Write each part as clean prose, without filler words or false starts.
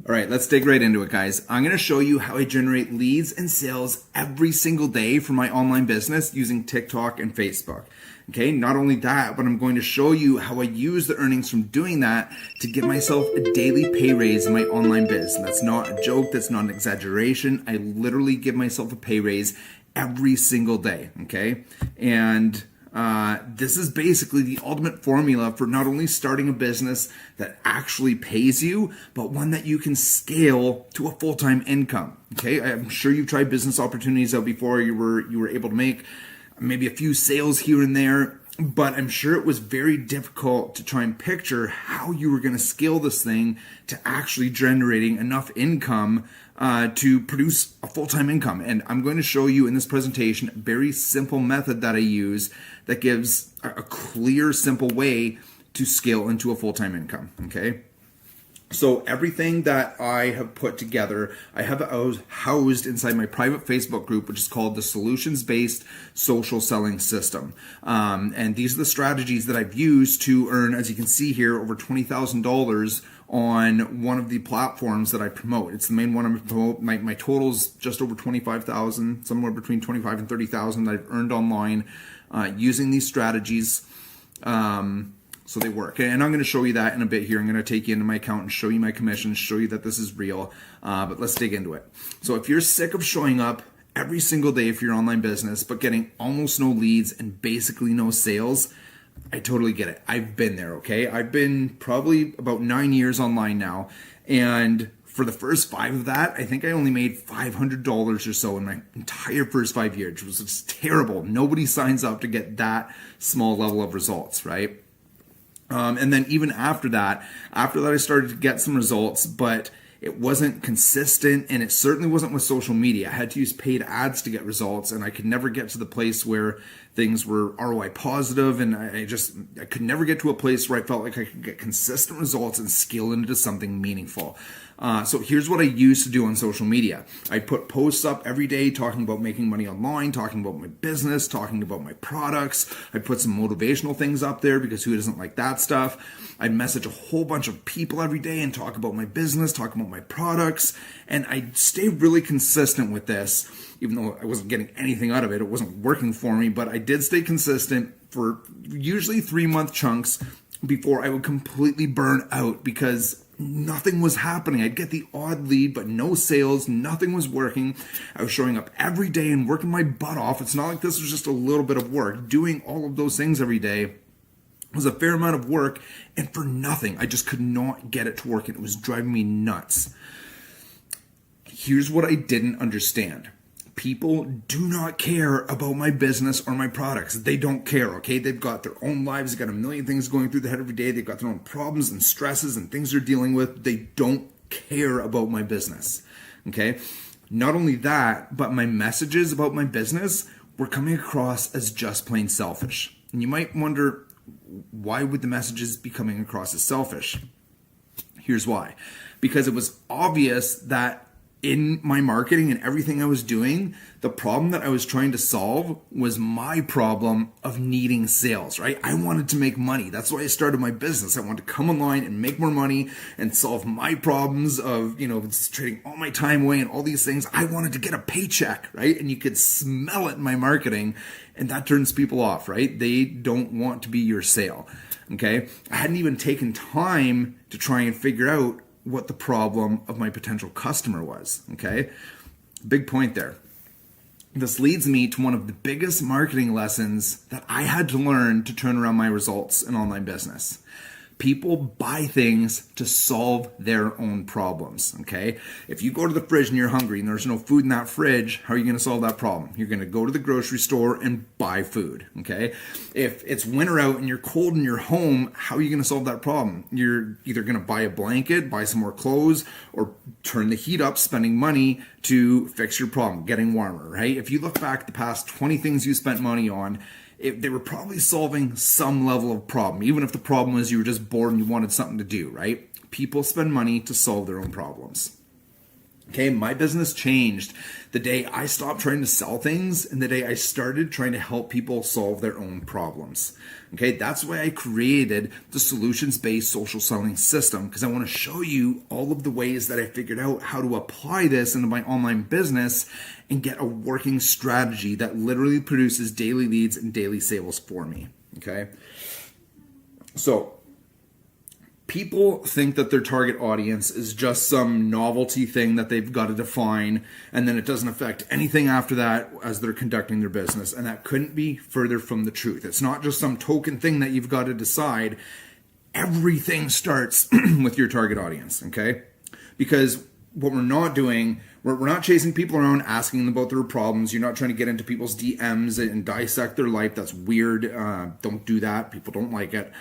All right, let's dig right into it, guys. I'm going to show you how I generate leads and sales every single day for my online business using TikTok and Facebook. Okay, not only that, but I'm going to show you how I use the earnings from doing that to give myself a daily pay raise in my online biz. And that's not a joke, that's not an exaggeration. I literally give myself a pay raise every single day, okay? And this is basically the ultimate formula for not only starting a business that actually pays you, but one that you can scale to a full-time income. Okay, I'm sure you've tried business opportunities out before. You were able to make maybe a few sales here and there, but I'm sure it was very difficult to try and picture how you were going to scale this thing to actually generating enough income to produce a full-time income. And I'm going to show you in this presentation a very simple method that I use that gives a clear, simple way to scale into a full-time income, okay? So everything that I have put together, I have housed inside my private Facebook group, which is called the Solutions-Based Social Selling System. And these are the strategies that I've used to earn, as you can see here, over $20,000 on one of the platforms that I promote. It's the main one I promote. My total's just over 25,000, somewhere between 25 and 30,000 that I've earned online using these strategies. So they work. And I'm going to show you that in a bit here. I'm going to take you into my account and show you my commissions, show you that this is real. But let's dig into it. So if you're sick of showing up every single day for your online business, but getting almost no leads and basically no sales, I totally get it. I've been there, okay? I've been probably about 9 years online now. And for the first 5 of that, I think I only made $500 or so in my entire first 5 years, which was just terrible. Nobody signs up to get that small level of results, right? And then even after that, I started to get some results, but it wasn't consistent, and it certainly wasn't with social media. I had to use paid ads to get results, and I could never get to the place where things were ROI positive, and I could never get to a place where I felt like I could get consistent results and scale into something meaningful. So here's what I used to do on social media. I put posts up every day talking about making money online, talking about my business, talking about my products. I put some motivational things up there because who doesn't like that stuff? I'd message a whole bunch of people every day and talk about my business, talk about my products. And I'd stay really consistent with this, even though I wasn't getting anything out of it. It wasn't working for me, but I did stay consistent for usually 3-month chunks before I would completely burn out because nothing was happening. I'd get the odd lead, but no sales. Nothing was working. I was showing up every day and working my butt off. It's not like this was just a little bit of work. Doing all of those things every day was a fair amount of work, and for nothing. I just could not get it to work, and it was driving me nuts. Here's what I didn't understand. People do not care about my business or my products. They don't care, okay? They've got their own lives. They've got a million things going through their head every day. They've got their own problems and stresses and things they're dealing with. They don't care about my business, okay? Not only that, but my messages about my business were coming across as just plain selfish. And you might wonder, why would the messages be coming across as selfish? Here's why. Because it was obvious that in my marketing and everything I was doing, the problem that I was trying to solve was my problem of needing sales, right? I wanted to make money. That's why I started my business. I wanted to come online and make more money and solve my problems of, just trading all my time away and all these things. I wanted to get a paycheck, right? And you could smell it in my marketing, and that turns people off, right? They don't want to be your sale, okay? I hadn't even taken time to try and figure out what the problem of my potential customer was, okay? Big point there. This leads me to one of the biggest marketing lessons that I had to learn to turn around my results in online business. People buy things to solve their own problems, okay? If you go to the fridge and you're hungry and there's no food in that fridge, how are you going to solve that problem? You're going to go to the grocery store and buy food, okay? If it's winter out and you're cold in your home, how are you going to solve that problem? You're either going to buy a blanket, buy some more clothes, or turn the heat up, spending money to fix your problem, getting warmer, right? If you look back the past 20 things you spent money on, they were probably solving some level of problem, even if the problem was you were just bored and you wanted something to do, right? People spend money to solve their own problems. Okay, my business changed the day I stopped trying to sell things and the day I started trying to help people solve their own problems. Okay, that's why I created the solutions-based social selling system, because I want to show you all of the ways that I figured out how to apply this into my online business and get a working strategy that literally produces daily leads and daily sales for me. Okay, so people think that their target audience is just some novelty thing that they've got to define, and then it doesn't affect anything after that as they're conducting their business. And that couldn't be further from the truth. It's not just some token thing that you've got to decide. Everything starts with your target audience, okay? Because what we're not doing, we're not chasing people around asking them about their problems. You're not trying to get into people's DMs and dissect their life. That's weird. Don't do that. People don't like it.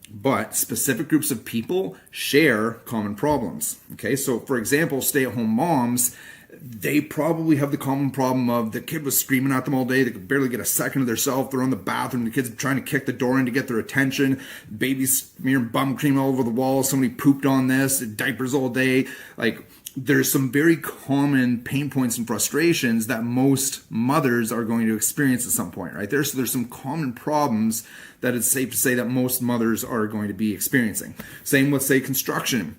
But specific groups of people share common problems. Okay, so for example, stay-at-home moms, they probably have the common problem of the kid was screaming at them all day. They could barely get a second of themselves. They're on the bathroom. The kid's trying to kick the door in to get their attention. Baby's smearing bum cream all over the walls. Somebody pooped on this. Diapers all day. Like, there's some very common pain points and frustrations that most mothers are going to experience at some point, right? There's some common problems that it's safe to say that most mothers are going to be experiencing. Same with, say, construction.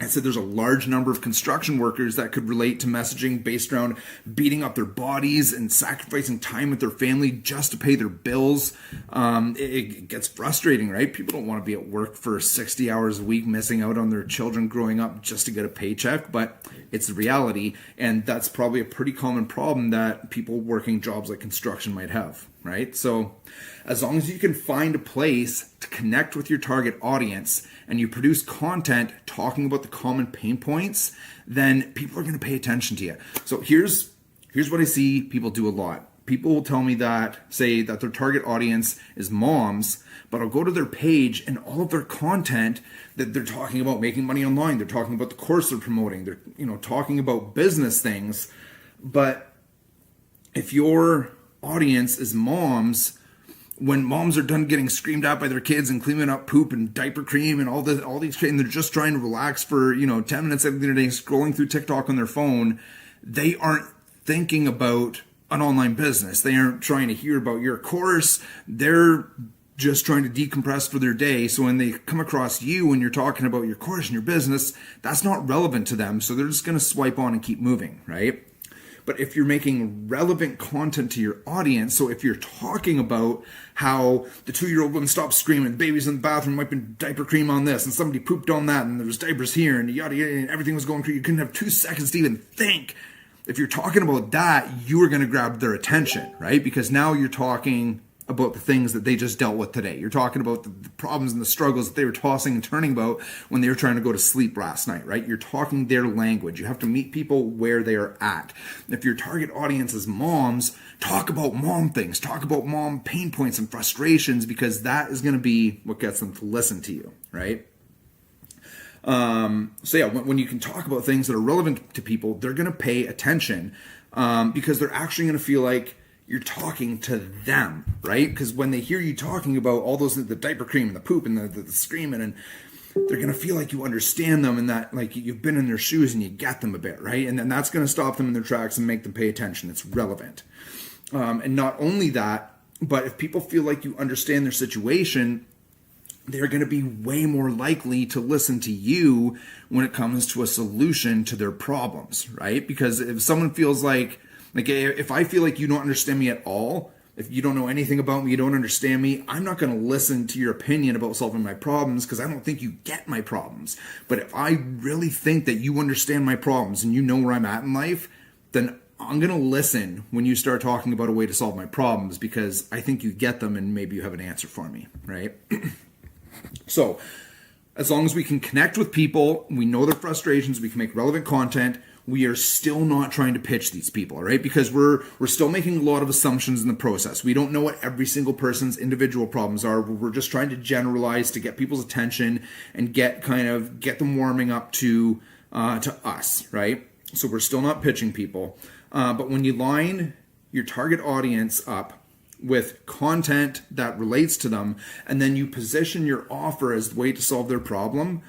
I said there's a large number of construction workers that could relate to messaging based around beating up their bodies and sacrificing time with their family just to pay their bills. It gets frustrating, right? People don't want to be at work for 60 hours a week, missing out on their children growing up just to get a paycheck, but it's the reality. And that's probably a pretty common problem that people working jobs like construction might have, right? So as long as you can find a place to connect with your target audience and you produce content talking about the common pain points, then people are going to pay attention to you. So here's what I see people do a lot. People will tell me that, say that their target audience is moms, but I'll go to their page and all of their content that they're talking about making money online, they're talking about the course they're promoting, they're talking about business things. But if your audience is moms, when moms are done getting screamed at by their kids and cleaning up poop and diaper cream and all these, and they're just trying to relax for 10 minutes every day, scrolling through TikTok on their phone, they aren't thinking about an online business. They aren't trying to hear about your course. They're just trying to decompress for their day. So when they come across you when you're talking about your course and your business, that's not relevant to them. So they're just going to swipe on and keep moving, right? But if you're making relevant content to your audience, so if you're talking about how the 2-year-old wouldn't stop screaming, the baby's in the bathroom wiping diaper cream on this, and somebody pooped on that, and there was diapers here, and yada yada, and everything was going crazy, you couldn't have 2 seconds to even think. If you're talking about that, you are going to grab their attention, right? Because now you're talking about the things that they just dealt with today. You're talking about the problems and the struggles that they were tossing and turning about when they were trying to go to sleep last night, right? You're talking their language. You have to meet people where they are at. If your target audience is moms, talk about mom things, talk about mom pain points and frustrations, because that is going to be what gets them to listen to you, right? When you can talk about things that are relevant to people, they're going to pay attention because they're actually going to feel like you're talking to them, right? Because when they hear you talking about all those, the diaper cream and the poop and the screaming, and they're going to feel like you understand them and that like you've been in their shoes and you get them a bit, right? And then that's going to stop them in their tracks and make them pay attention. It's relevant. And not only that, but if people feel like you understand their situation, they're going to be way more likely to listen to you when it comes to a solution to their problems, right? Because if someone feels like if I feel like you don't understand me at all, if you don't know anything about me, you don't understand me, I'm not going to listen to your opinion about solving my problems because I don't think you get my problems. But if I really think that you understand my problems and you know where I'm at in life, then I'm going to listen when you start talking about a way to solve my problems because I think you get them and maybe you have an answer for me, right? So as long as we can connect with people, we know their frustrations, we can make relevant content, we are still not trying to pitch these people, right? Because we're still making a lot of assumptions in the process. We don't know what every single person's individual problems are. We're just trying to generalize to get people's attention and get them warming up to us, right? So we're still not pitching people. But when you line your target audience up with content that relates to them, and then you position your offer as the way to solve their problem,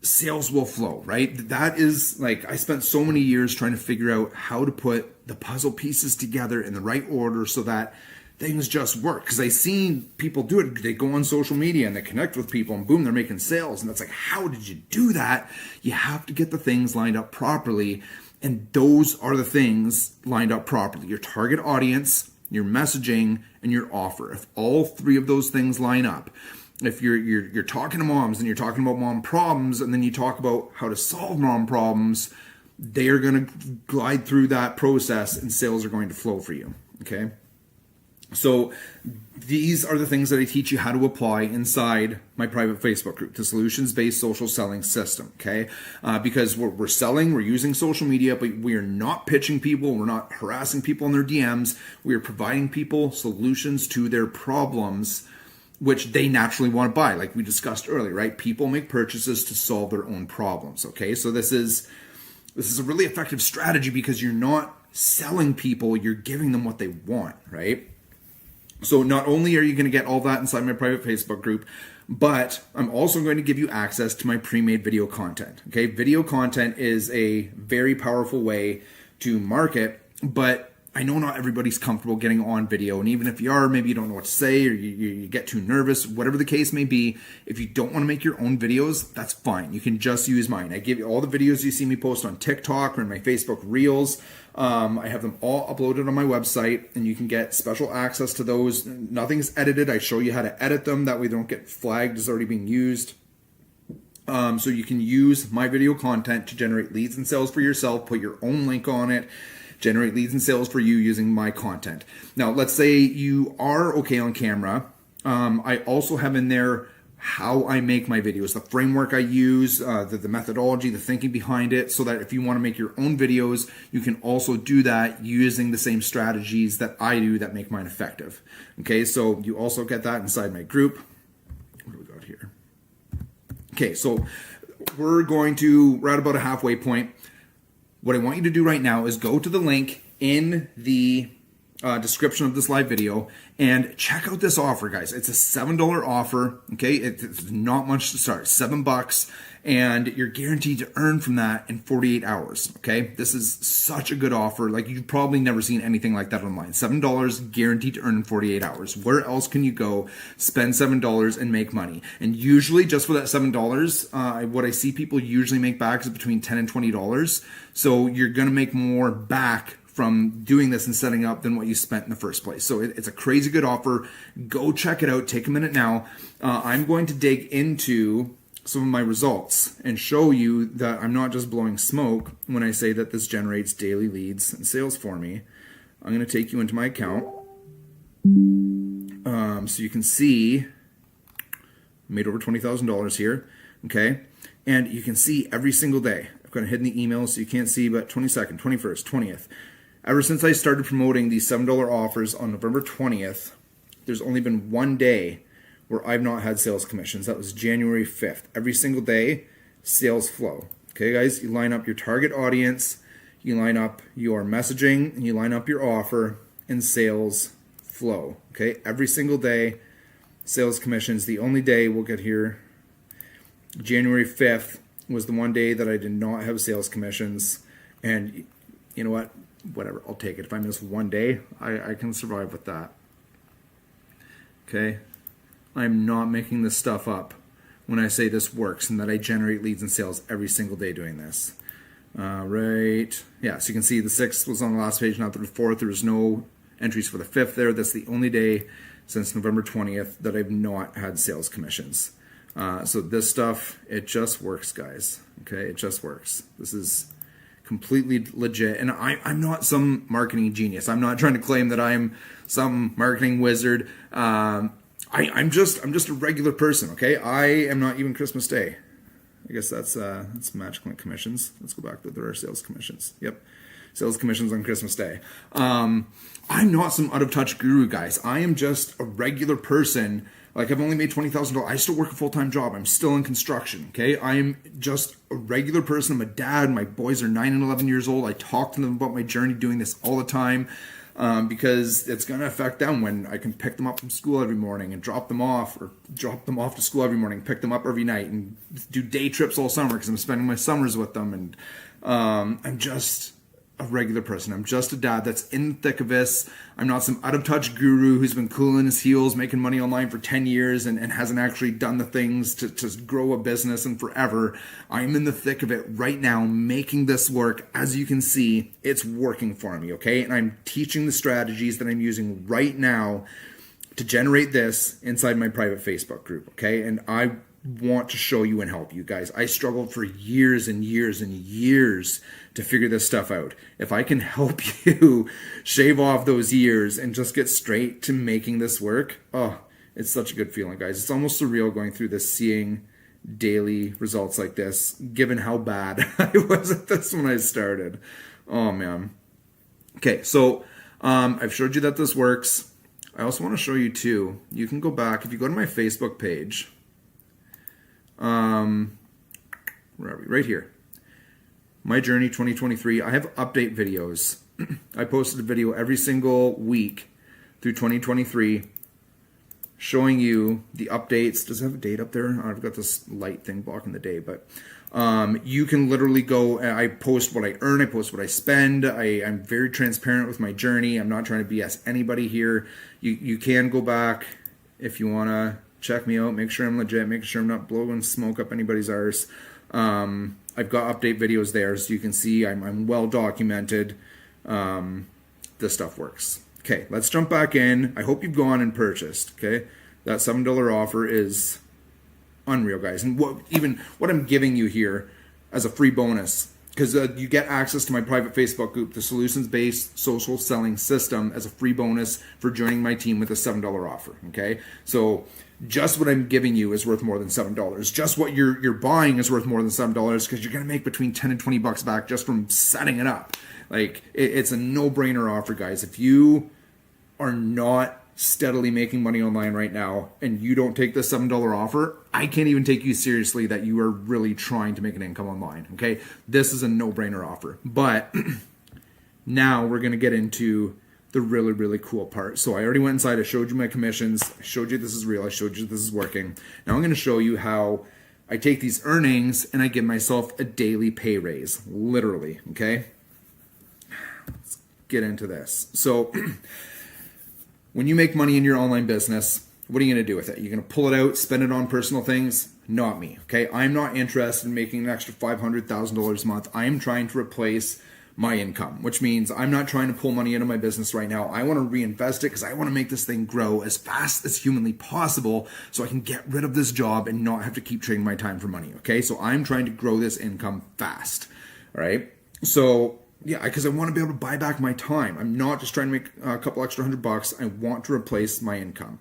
sales will flow, right? That is like, I spent so many years trying to figure out how to put the puzzle pieces together in the right order so that things just work. Because I seen people do it. They go on social media and they connect with people and boom, they're making sales. And that's like, how did you do that? You have to get the things lined up properly. And those are the things lined up properly. Your target audience, your messaging, and your offer. If all three of those things line up, if you're talking to moms and you're talking about mom problems, and then you talk about how to solve mom problems, they are going to glide through that process and sales are going to flow for you. Okay. So these are the things that I teach you how to apply inside my private Facebook group, the solutions-based social selling system, okay? Because we're selling, we're using social media, but we are not pitching people, we're not harassing people in their DMs, we are providing people solutions to their problems, which they naturally want to buy, like we discussed earlier, right? People make purchases to solve their own problems, okay? So this is a really effective strategy because you're not selling people, you're giving them what they want, right? So not only are you going to get all that inside my private Facebook group, but I'm also going to give you access to my pre-made video content. Okay, video content is a very powerful way to market, but I know not everybody's comfortable getting on video. And even if you are, maybe you don't know what to say or you get too nervous, whatever the case may be. If you don't want to make your own videos, that's fine. You can just use mine. I give you all the videos you see me post on TikTok or in my Facebook Reels. I have them all uploaded on my website and you can get special access to those. Nothing's edited. I show you how to edit them. That way they don't get flagged as already being used. So you can use my video content to generate leads and sales for yourself, put your own link on it, generate leads and sales for you using my content. Now, let's say you are okay on camera. I also have in there how I make my videos, the framework I use, the methodology, the thinking behind it, so that if you want to make your own videos, you can also do that using the same strategies that I do that make mine effective. Okay, so you also get that inside my group. What do we got here? Okay, so we're at about a halfway point. What I want you to do right now is go to the link in the description of this live video and check out this offer, guys. It's a $7 offer. Okay, it's not much to start. $7, and you're guaranteed to earn from that in 48 hours. Okay, this is such a good offer. Like, you've probably never seen anything like that online. $7 guaranteed to earn in 48 hours. Where else can you go spend $7 and make money? And usually, just for that $7, what I see people usually make back is between $10 and $20. So you're gonna make more back from doing this and setting up than what you spent in the first place. So it's a crazy good offer. Go check it out. Take a minute now. I'm going to dig into some of my results and show you that I'm not just blowing smoke when I say that this generates daily leads and sales for me. I'm going to take you into my account. So you can see I made over $20,000 here. Okay. And you can see every single day. I've got it hidden the emails so you can't see, but 22nd, 21st, 20th. Ever since I started promoting these $7 offers on November 20th, there's only been one day where I've not had sales commissions. That was January 5th. Every single day, sales flow. Okay, guys, you line up your target audience, you line up your messaging, and you line up your offer, and sales flow. Okay, every single day, sales commissions. The only day we'll get here, January 5th, was the one day that I did not have sales commissions. And you know what? Whatever, I'll take it. If I miss one day, I can survive with that. Okay? I'm not making this stuff up when I say this works and that I generate leads and sales every single day doing this. Right. Yeah, so you can see the 6th was on the last page, not the 4th. There was no entries for the 5th there. That's the only day since November 20th that I've not had sales commissions. So this stuff, it just works, guys. Okay, it just works. This is completely legit. And I'm not some marketing genius. I'm not trying to claim that I'm some marketing wizard. I'm just a regular person, okay? I am not even Christmas Day. I guess that's Magic Link commissions. Let's go back to there are sales commissions. Yep. Sales commissions on Christmas Day. I'm not some out of touch guru, guys. I am just a regular person. Like, I've only made $20,000. I still work a full-time job. I'm still in construction, okay? I'm just a regular person. I'm a dad. My boys are 9 and 11 years old. I talk to them about my journey doing this all the time. because it's going to affect them when I can pick them up from school every morning and drop them off, or drop them off to school every morning, pick them up every night, and do day trips all summer because I'm spending my summers with them. And I'm just a regular person. I'm just a dad that's in the thick of this. I'm not some out of touch guru who's been cooling his heels, making money online for 10 years and hasn't actually done the things to grow a business and forever. I'm in the thick of it right now, making this work. As you can see, it's working for me, okay? And I'm teaching the strategies that I'm using right now to generate this inside my private Facebook group, okay? And I want to show you and help you guys. I struggled for years and years and years to figure this stuff out. If I can help you shave off those years and just get straight to making this work, oh, it's such a good feeling, guys. It's almost surreal going through this, seeing daily results like this, given how bad I was at this when I started. Oh, man. Okay, so I've showed you that this works. I also want to show you too, you can go back, if you go to my Facebook page, where are we? Right here. My Journey 2023. I have update videos. I posted a video every single week through 2023 showing you the updates. Does it have a date up there? I've got this light thing blocking the day, but you can literally go, I post what I earn, I post what I spend. I'm very transparent with my journey. I'm not trying to BS anybody here. You can go back if you want to check me out, make sure I'm legit, make sure I'm not blowing smoke up anybody's arse. I've got update videos there, so you can see I'm well documented. This stuff works. Okay, let's jump back in. I hope you've gone and purchased, okay? That $7 offer is unreal, guys. And what I'm giving you here as a free bonus, because you get access to my private Facebook group, the Solutions-Based Social Selling System, as a free bonus for joining my team with a $7 offer, okay? So just what I'm giving you is worth more than $7. Just what you're buying is worth more than $7, because you're going to make between 10 and 20 bucks back just from setting it up. Like, it's a no-brainer offer, guys. If you are not steadily making money online right now and you don't take the $7 offer, I can't even take you seriously that you are really trying to make an income online, okay? This is a no-brainer offer. But now we're going to get into the really, really cool part. So I already went inside, I showed you my commissions, I showed you this is real, I showed you this is working. Now I'm going to show you how I take these earnings and I give myself a daily pay raise, literally, okay? Let's get into this. So when you make money in your online business, what are you going to do with it? You're going to pull it out, spend it on personal things? Not me, okay? I'm not interested in making an extra $500,000 a month. I am trying to replace my income, which means I'm not trying to pull money into my business right now. I want to reinvest it because I want to make this thing grow as fast as humanly possible so I can get rid of this job and not have to keep trading my time for money, okay? So I'm trying to grow this income fast, all right? So yeah, because I want to be able to buy back my time. I'm not just trying to make a couple extra $100. I want to replace my income.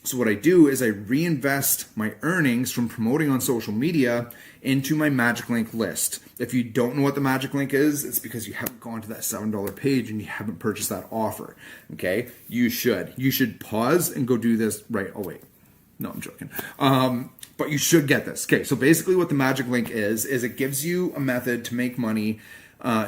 So what I do is I reinvest my earnings from promoting on social media into my Magic Link list. If you don't know what the Magic Link is, it's because you haven't gone to that $7 page and you haven't purchased that offer. Okay? You should. You should pause and go do this right. Oh, wait. No, I'm joking. But you should get this. Okay, so basically what the Magic Link is it gives you a method to make money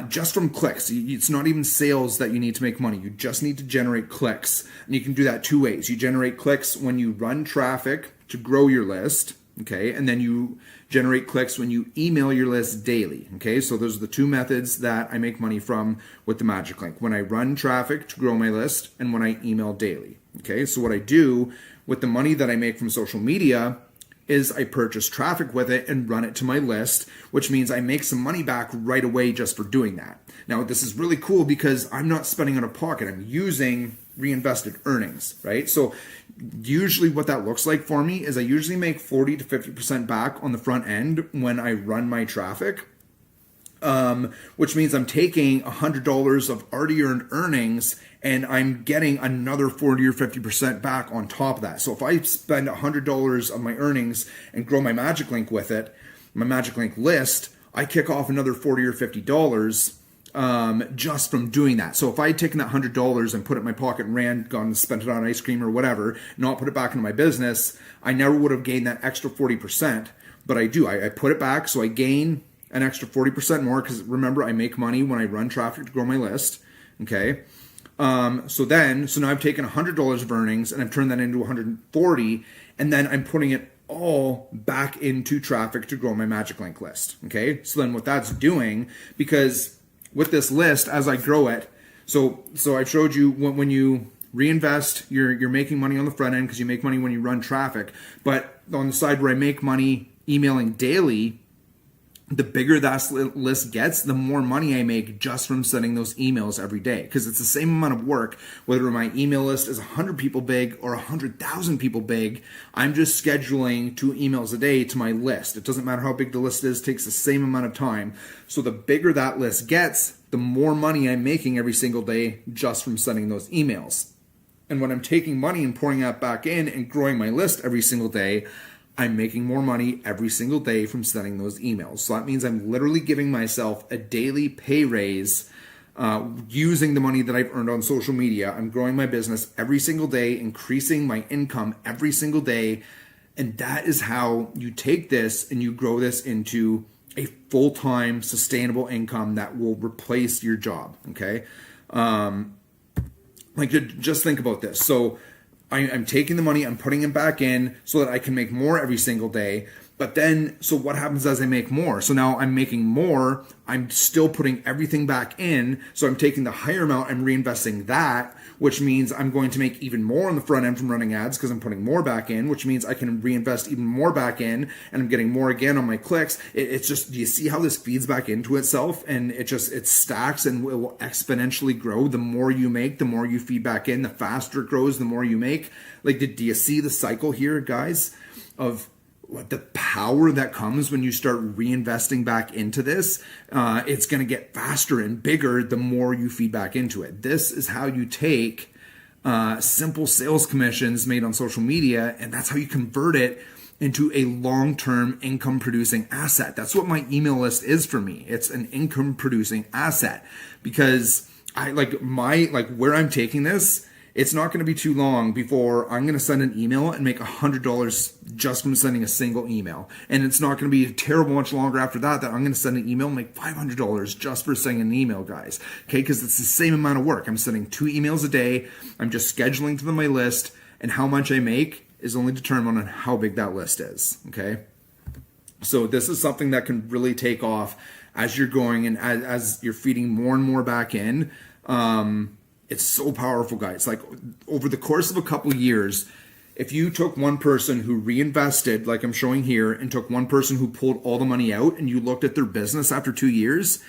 just from clicks. It's not even sales that you need to make money. You just need to generate clicks. And you can do that two ways. You generate clicks when you run traffic to grow your list, okay? And then you generate clicks when you email your list daily, okay? So those are the two methods that I make money from with the Magic Link. When I run traffic to grow my list and when I email daily, okay? So what I do with the money that I make from social media is I purchase traffic with it and run it to my list, which means I make some money back right away just for doing that. Now, this is really cool because I'm not spending out of pocket. I'm using reinvested earnings, right? So usually what that looks like for me is I usually make 40 to 50% back on the front end when I run my traffic. Which means I'm taking $100 of already earned earnings and I'm getting another 40 or 50% back on top of that. So if I spend $100 of my earnings and grow my Magic Link with it, my Magic Link list, I kick off another $40 or $50 just from doing that. So if I had taken that $100 and put it in my pocket and gone and spent it on ice cream or whatever, not put it back into my business, I never would have gained that extra 40%. But I do. I put it back, so I gain an extra 40% more because remember, I make money when I run traffic to grow my list, okay? So now I've taken $100 of earnings and I've turned that into 140, and then I'm putting it all back into traffic to grow my Magic Link list. Okay. So then what that's doing, because with this list, as I grow it, so I showed you when you reinvest, you're making money on the front end because you make money when you run traffic. But on the side where I make money emailing daily, the bigger that list gets, the more money I make just from sending those emails every day. Because it's the same amount of work, whether my email list is 100 people big or 100,000 people big, I'm just scheduling 2 emails a day to my list. It doesn't matter how big the list is, it takes the same amount of time. So the bigger that list gets, the more money I'm making every single day just from sending those emails. And when I'm taking money and pouring that back in and growing my list every single day, I'm making more money every single day from sending those emails. So that means I'm literally giving myself a daily pay raise using the money that I've earned on social media. I'm growing my business every single day, increasing my income every single day. And that is how you take this and you grow this into a full-time sustainable income that will replace your job. Okay. Just think about this. So I'm taking the money, I'm putting it back in so that I can make more every single day. But then, so what happens as I make more? So now I'm making more, I'm still putting everything back in. So I'm taking the higher amount, I'm reinvesting that, which means I'm going to make even more on the front end from running ads because I'm putting more back in, which means I can reinvest even more back in, and I'm getting more again on my clicks. It's just, do you see how this feeds back into itself? And it stacks and it will exponentially grow. The more you make, the more you feed back in, the faster it grows, the more you make. Like, do you see the cycle here, guys, of what the power that comes when you start reinvesting back into this? It's going to get faster and bigger the more you feed back into it. This is how you take simple sales commissions made on social media, and that's how you convert it into a long-term income producing asset. That's what my email list is for me. It's an income producing asset, because where I'm taking this, it's not going to be too long before I'm going to send an email and make $100 just from sending a single email. And it's not going to be terrible much longer after that I'm going to send an email and make $500 just for sending an email, guys. Okay, because it's the same amount of work. I'm sending 2 emails a day. I'm just scheduling to them my list, and how much I make is only determined on how big that list is. Okay, so this is something that can really take off as you're going and as you're feeding more and more back in. It's so powerful, guys. Like, over the course of a couple of years, if you took one person who reinvested, like I'm showing here, and took one person who pulled all the money out, and you looked at their business after 2 years,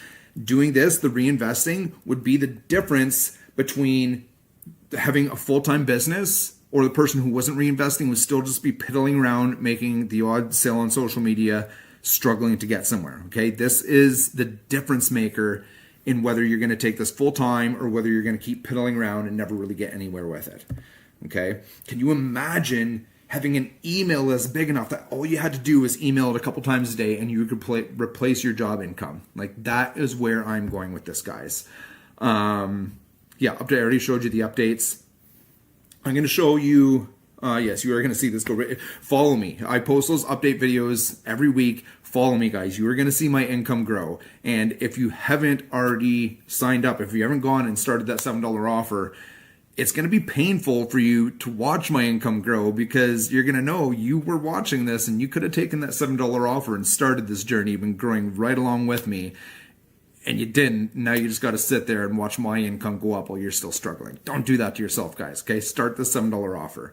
doing this, the reinvesting, would be the difference between having a full-time business, or the person who wasn't reinvesting would still just be piddling around making the odd sale on social media, struggling to get somewhere. Okay, this is the difference maker in whether you're going to take this full time or whether you're going to keep piddling around and never really get anywhere with it. Okay, can you imagine having an email list big enough that all you had to do was email it a couple times a day and you could replace your job income? Like, that is where I'm going with this, guys. Update. I already showed you the updates. I'm going to show you. Yes, you are going to see this. Follow me. I post those update videos every week. Follow me, guys. You are going to see my income grow. And if you haven't already signed up, if you haven't gone and started that $7 offer, it's going to be painful for you to watch my income grow, because you're going to know you were watching this and you could have taken that $7 offer and started this journey, been growing right along with me, and you didn't. Now you just got to sit there and watch my income go up while you're still struggling. Don't do that to yourself, guys. Okay, start the $7 offer.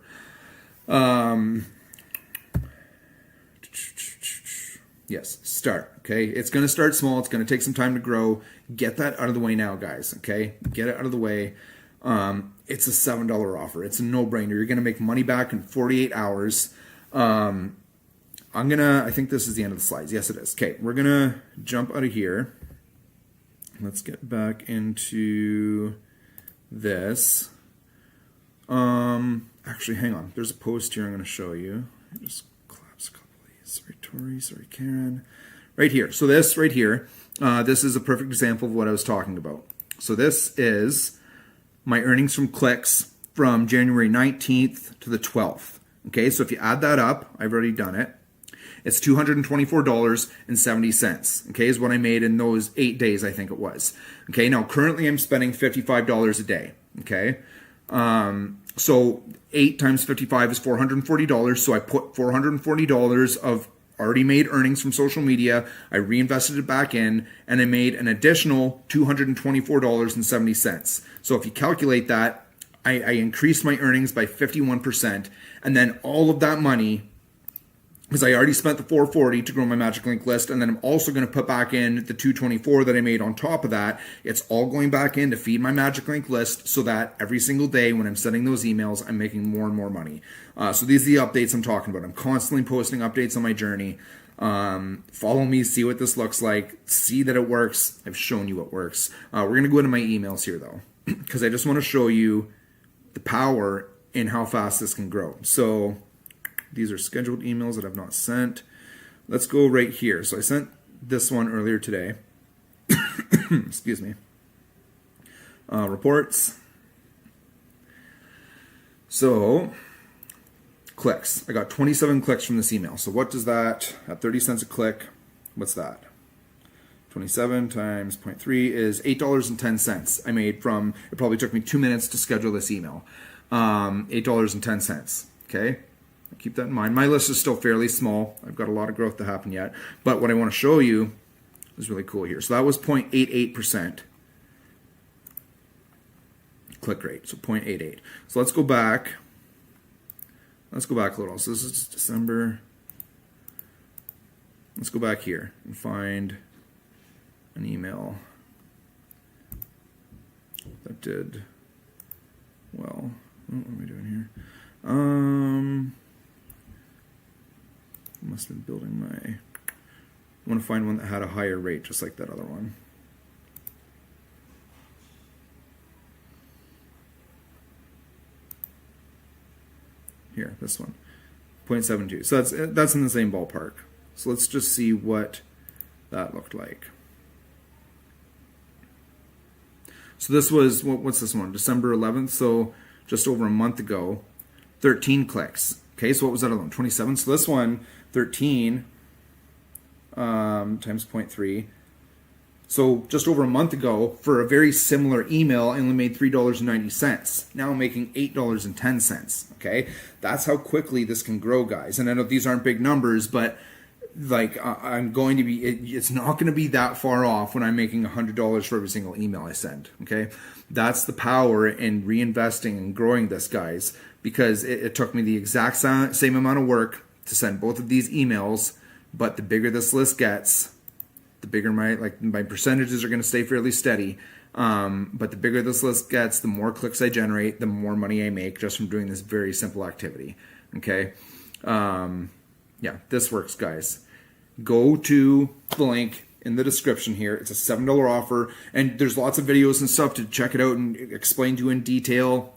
Yes, start. Okay, it's going to start small. It's going to take some time to grow. Get that out of the way now, guys. Okay, get it out of the way. It's a $7 offer. It's a no-brainer. You're going to make money back in 48 hours. I think this is the end of the slides. Yes, it is. Okay, we're going to jump out of here. Let's get back into this. Actually, hang on. There's a post here I'm going to show you. Just collapse a couple of these. Sorry, Tori. Sorry, Karen. Right here. So this right here, this is a perfect example of what I was talking about. So this is my earnings from clicks from January 19th to the 12th. Okay, so if you add that up, I've already done it. It's $224.70. Okay, is what I made in those 8 days, I think it was. Okay, now currently I'm spending $55 a day. Okay. So 8 times 55 is $440. So I put $440 of already made earnings from social media. I reinvested it back in, and I made an additional $224.70. So if you calculate that, I increased my earnings by 51%. And then all of that money, because I already spent the $440 to grow my Magic Link list, and then I'm also going to put back in the $224 that I made on top of that. It's all going back in to feed my Magic Link list so that every single day when I'm sending those emails, I'm making more and more money. So these are the updates I'm talking about. I'm constantly posting updates on my journey. Follow me, see what this looks like, see that it works. I've shown you what works. We're going to go into my emails here though, because I just want to show you the power in how fast this can grow. So these are scheduled emails that I've not sent. Let's go right here. So I sent this one earlier today. Excuse me. Reports. So clicks. I got 27 clicks from this email. So what does that, at 30 cents a click, what's that? 27 times 0.3 is $8.10 I made from, it probably took me 2 minutes to schedule this email. $8.10. Okay. Keep that in mind. My list is still fairly small. I've got a lot of growth to happen yet. But what I want to show you is really cool here. So that was 0.88% click rate. So 0.88. So let's go back. Let's go back a little. So this is December. Let's go back here and find an email that did well. What am I doing here? Must have been building my, I want to find one that had a higher rate just like that other one. Here, this one, 0.72. So that's in the same ballpark. So let's just see what that looked like. So this was, what's this one? December 11th, so just over a month ago, 13 clicks. Okay, so what was that alone? 27. So this one, 13 times 0.3. So just over a month ago, for a very similar email, I only made $3.90. Now I'm making $8.10. Okay, that's how quickly this can grow, guys. And I know these aren't big numbers, but like I'm going to be, it's not going to be that far off when I'm making $100 for every single email I send. Okay, that's the power in reinvesting and growing this, guys, because it took me the exact same amount of work to send both of these emails, but the bigger this list gets, the bigger my percentages are going to stay fairly steady. But the bigger this list gets, the more clicks I generate, the more money I make just from doing this very simple activity. Okay. Yeah, this works, guys. Go to the link in the description here. It's a $7 offer, and there's lots of videos and stuff to check it out and explain to you in detail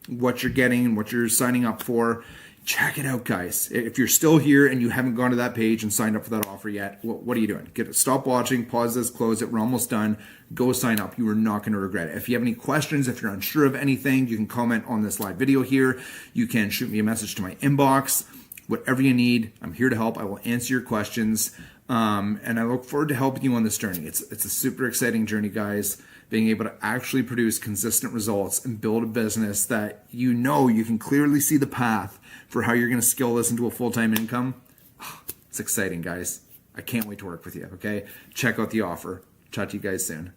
what you're getting and what you're signing up for. Check it out, guys. If you're still here and you haven't gone to that page and signed up for that offer yet, what are you doing? Stop watching, pause this, close it. We're almost done. Go sign up. You are not going to regret it. If you have any questions, if you're unsure of anything, you can comment on this live video here. You can shoot me a message to my inbox. Whatever you need, I'm here to help. I will answer your questions. And I look forward to helping you on this journey. It's a super exciting journey, guys. Being able to actually produce consistent results and build a business that you know you can clearly see the path for how you're going to scale this into a full-time income. It's exciting, guys. I can't wait to work with you, okay? Check out the offer. Chat to you guys soon.